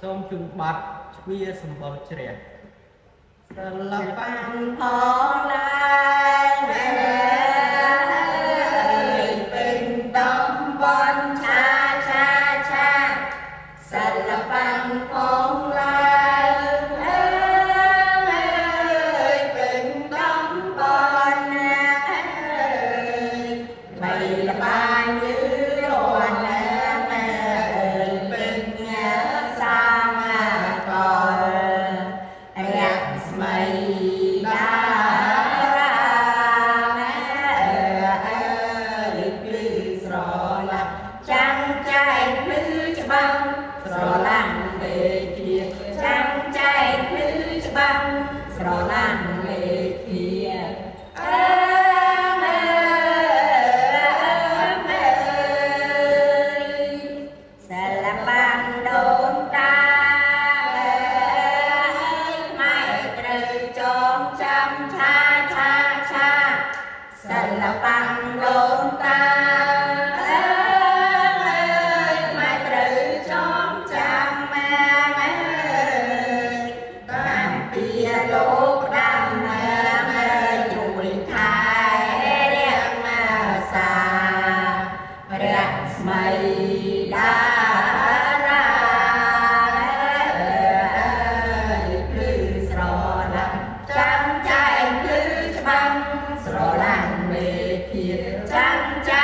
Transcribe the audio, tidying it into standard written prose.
សូមជូនប័ណ្ណជ្វាសម្បល់ជ្រះសិល្បៈផងឡើងពេញតំបន់ឆាសិល្បៈផងឡើងពេញតំបន់បីល្បាញលឺរាន់ពេញសាមកលរស្មីដារាភ្លឺស្រឡាក់ចាំងចែកភ្លឺច្បាំងស្រឡាំងលេជាចាំងចែកភ្លឺច្បាំងស្រឡាំងលេជាសិល្បៈដូនតាត្រូវចងចាំឆាសិល្បៈដូនតាមកត្រូវចងចាំតាមពីលោកដាំជួយថែរក្សាព្រះស្មីដារាភ្លឺស្រឡាក់ចាំងចែកភ្លឺច្បាំងស្រឡាំងមេធាចាំងចែ